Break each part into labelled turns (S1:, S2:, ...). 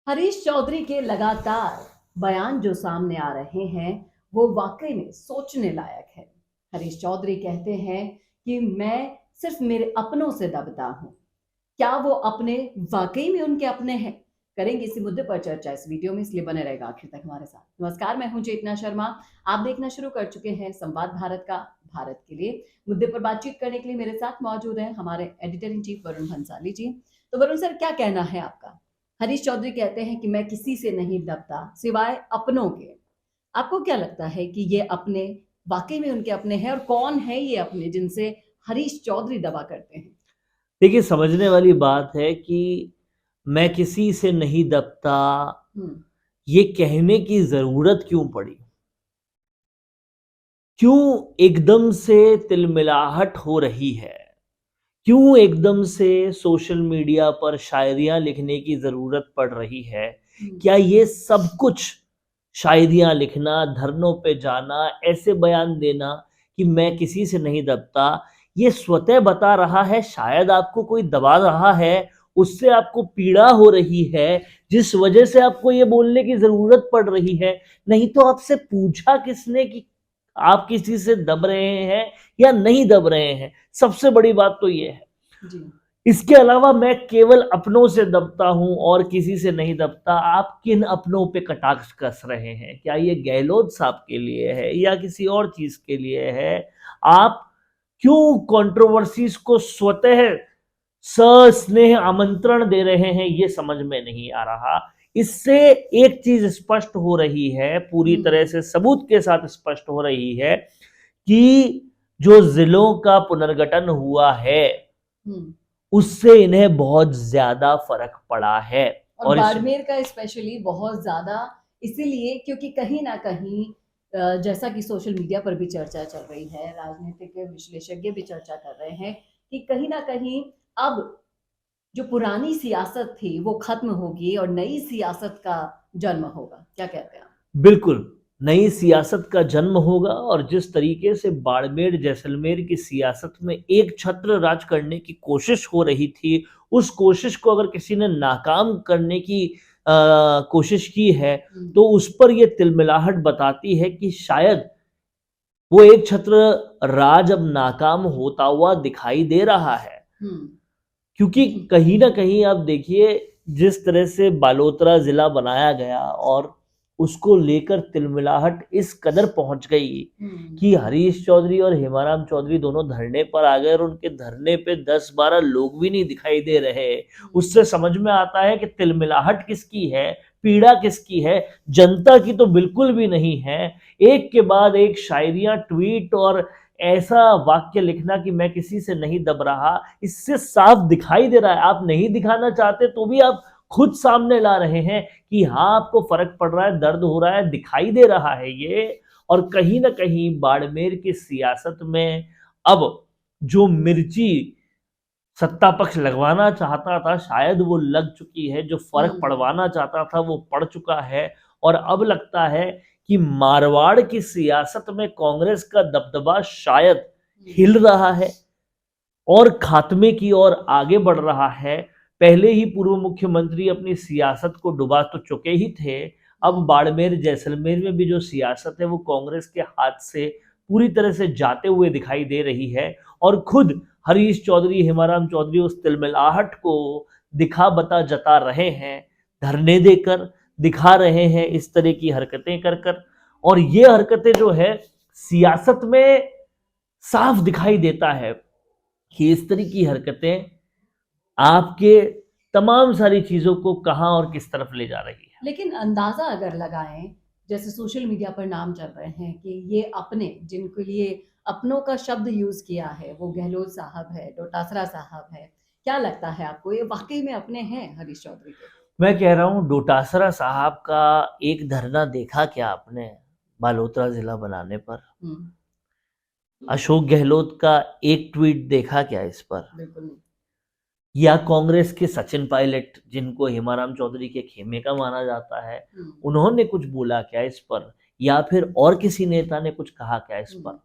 S1: हरीश चौधरी के लगातार बयान जो सामने आ रहे हैं वो वाकई में सोचने लायक है। हरीश चौधरी कहते हैं कि मैं सिर्फ मेरे अपनों से दबता हूं। क्या वो अपने वाकई में उनके अपने हैं? करेंगे इसी मुद्दे पर चर्चा इस वीडियो में, इसलिए बने रहेगा आखिर तक हमारे साथ। नमस्कार, मैं हूं चेतना शर्मा। आप देखना शुरू कर चुके हैं संवाद भारत का। भारत के लिए मुद्दे पर बातचीत करने के लिए मेरे साथ मौजूद हैं हमारे editor in chief Varun Bhansali ji. तो वरुण सर, क्या कहना है आपका? हरीश चौधरी कहते हैं कि मैं किसी से नहीं दबता सिवाय अपनों के। आपको क्या लगता है कि ये अपने वाकई में उनके अपने हैं, और कौन है ये अपने जिनसे हरीश चौधरी दबा करते हैं?
S2: देखिए, समझने वाली बात है कि मैं किसी से नहीं दबता,
S1: हम्म।
S2: ये कहने की ज़रूरत क्यों पड़ी? क्यों एकदम से तिलमिलाहट हो रही है? क्यों एकदम से सोशल मीडिया पर शायरियाँ लिखने की ज़रूरत पड़ रही है?
S1: हम्म।
S2: क्या ये सब कुछ शायरियाँ लिखना, धरनों पे जाना, ऐसे बयान देना कि मैं किसी से नहीं दबता, ये स्वतः बता रहा है शायद आपको कोई दबा रहा है, उससे आपको पीड़ा हो रही है, जिस वजह से आपको ये बोलने की ज़रूरत पड़ रही है। नहीं तो आपसे पूछा किसने कि आप किसी से दब रहे हैं या नहीं दब रहे हैं? सबसे बड़ी बात तो ये है।
S1: जी।
S2: इसके अलावा मैं केवल अपनों से दबता हूं और किसी से नहीं दबता, आप किन अपनों पे कटाक्ष कस रहे हैं? क्या ये गहलोत साहब के लिए है या किसी और चीज के लिए है? आप क्यों कंट्रोवर्सीज को स्वतः सस्नेह आमंत्रण दे रहे हैं, ये समझ में नहीं आ रहा। इससे एक चीज स्पष्ट हो रही है, पूरी तरह से सबूत के साथ स्पष्ट हो रही है कि जो जिलों का पुनर्गठन हुआ है
S1: हम्म।
S2: उससे इन्हें बहुत ज्यादा फर्क पड़ा है।
S1: और
S2: और इस
S1: बाड़मेर का स्पेशली बहुत ज्यादा, इसीलिए क्योंकि कहीं ना कहीं जैसा कि सोशल मीडिया पर भी चर्चा चल रही है, राजनीतिक विश्लेषज्ञ भी चर्चा कर रहे हैं कि कहीं ना कहीं अब जो पुरानी सियासत थी वो खत्म होगी और नई सियासत का जन्म होगा। क्या कहते हैं आप?
S2: बिल्कुल नई सियासत का जन्म होगा। और जिस तरीके से बाड़मेर जैसलमेर की सियासत में एक छत्र राज करने की कोशिश हो रही थी, उस कोशिश को अगर किसी ने नाकाम करने की कोशिश की है, तो उस पर यह तिलमिलाहट बताती है कि शायद वो एक छत्र राज अब नाकाम होता हुआ दिखाई दे रहा है।
S1: हम्म।
S2: क्योंकि कहीं ना कहीं आप देखिए, जिस तरह से बालोतरा जिला बनाया गया और उसको लेकर तिलमिलाहट इस कदर पहुंच गई कि हरीश चौधरी और हेमाराम चौधरी दोनों धरने पर आ गए और उनके धरने पे 10-12 लोग भी नहीं दिखाई दे रहे। उससे समझ में आता है कि तिलमिलाहट किसकी है, पीड़ा किसकी है। जनता की तो बिल्कुल भी नहीं है। एक के बाद एक शायरियां, ट्वीट और ऐसा वाक्य लिखना कि मैं किसी से नहीं दब रहा, इससे साफ दिखाई दे रहा है आप नहीं दिखाना चाहते तो भी आप खुद सामने ला रहे हैं कि हाँ, आपको फर्क पड़ रहा है, दर्द हो रहा है, दिखाई दे रहा है ये। और कहीं ना कहीं बाड़मेर की सियासत में अब जो मिर्ची सत्ता पक्ष लगवाना चाहता था, शायद वो लग चुकी है। जो फर्क पड़वाना चाहता था वो पड़ चुका है। और अब लगता है कि मारवाड़ की सियासत में कांग्रेस का दबदबा शायद हिल रहा है और खात्मे की ओर आगे बढ़ रहा है। पहले ही पूर्व मुख्यमंत्री अपनी सियासत को डुबा तो चुके ही थे। अब बाड़मेर जैसलमेर में भी जो सियासत है वो कांग्रेस के हाथ से पूरी तरह से जाते हुए दिखाई दे रही है। और खुद हरीश चौधरी, हेमाराम चौधरी उस तिलमिलाहट को दिखा बता जता रहे हैं, धरने देकर दिखा रहे हैं, इस तरह की हरकतें कर कर। और ये हरकतें जो है सियासत में साफ दिखाई देता है कि इस तरह की हरकतें आपके तमाम सारी चीजों को कहां और किस तरफ ले जा रही है।
S1: लेकिन अंदाजा अगर लगाएं, जैसे सोशल मीडिया पर नाम चल रहे हैं कि ये अपने, जिनके लिए अपनों का शब्द यूज किया है वो गहलोत साहब है, डोटासरा साहब है, क्या लगता है आपको ये वाकई में अपने हैं हरीश चौधरी के?
S2: मैं कह रहा हूं, डोटासरा साहब का एक धरना देखा क्या आपने बालोतरा जिला बनाने पर?
S1: हम्म।
S2: अशोक गहलोत का एक ट्वीट देखा क्या इस पर?
S1: बिल्कुल नहीं।
S2: या कांग्रेस के सचिन पायलट, जिनको हेमाराम चौधरी के खेमे का माना जाता है, उन्होंने कुछ बोला क्या इस पर? या फिर और किसी नेता ने कुछ कहा क्या इस पर?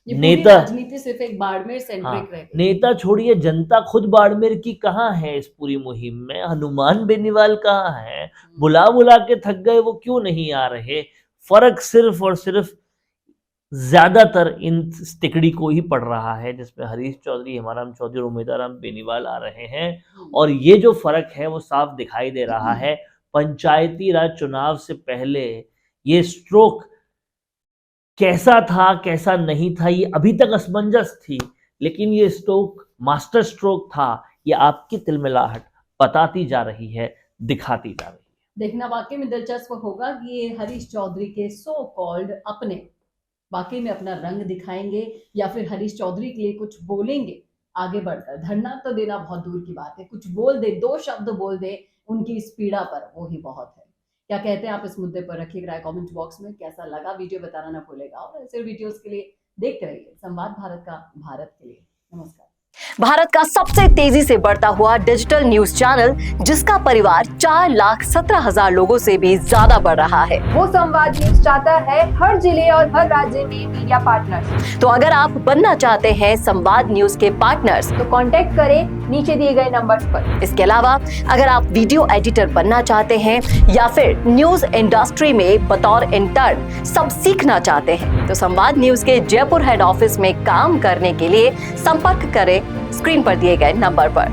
S1: ये पूरी
S2: नेता
S1: राजनीति सिर्फ एक बाड़मेर सेंट्रिक रह गई।
S2: नेता छोड़िए, जनता खुद बाड़मेर की कहाँ है इस पूरी मुहिम में? हनुमान बेनीवाल कहाँ है? बुला बुला के थक गए, वो क्यों नहीं आ रहे? फर्क सिर्फ और सिर्फ ज्यादातर इन तिकड़ी को ही पड़ रहा है, जिसमें हरीश चौधरी, हेमाराम चौधरी और उमेदाराम बेनीवाल आ रहे हैं। और ये जो फर्क है वो साफ दिखाई दे रहा है। पंचायती राज चुनाव से पहले ये स्ट्रोक कैसा था कैसा नहीं था, ये अभी तक असमंजस थी, लेकिन ये स्ट्रोक मास्टर स्ट्रोक था। ये आपकी तिलमिलाहट बताती जा रही है, दिखाती जा रही है।
S1: देखना वाकई में दिलचस्प होगा कि ये हरीश चौधरी के सो कॉल्ड अपने वाकई में अपना रंग दिखाएंगे या फिर हरीश चौधरी के लिए कुछ बोलेंगे आगे बढ़कर। धरना तो देना बहुत दूर की बात है, कुछ बोल दे, 2 शब्द बोल दे उनकी इस पीड़ा पर, वो ही बहुत है। क्या कहते हैं आप इस मुद्दे पर? रखिएगा राय कमेंट बॉक्स में। कैसा लगा वीडियो बताना ना भूलेगा, और ऐसे वीडियोस के लिए देखते रहिए संवाद भारत का, भारत के लिए। नमस्कार।
S3: भारत का सबसे तेजी से बढ़ता हुआ डिजिटल न्यूज चैनल, जिसका परिवार 4,17,000 लोगों से भी ज्यादा बढ़ रहा है।
S4: वो संवाद न्यूज चाहता है हर जिले और हर राज्य में मीडिया पार्टनर्स।
S3: तो अगर आप बनना चाहते हैं संवाद न्यूज के पार्टनर्स,
S4: तो कांटेक्ट करें नीचे दिए गए नंबर्स पर।
S3: इसके अलावा अगर आप वीडियो एडिटर बनना चाहते हैं या फिर न्यूज इंडस्ट्री में बतौर इंटर्न सब सीखना चाहते हैं, तो संवाद न्यूज के जयपुर हेड ऑफिस में काम करने के लिए संपर्क करें स्क्रीन पर दिए गए नंबर पर।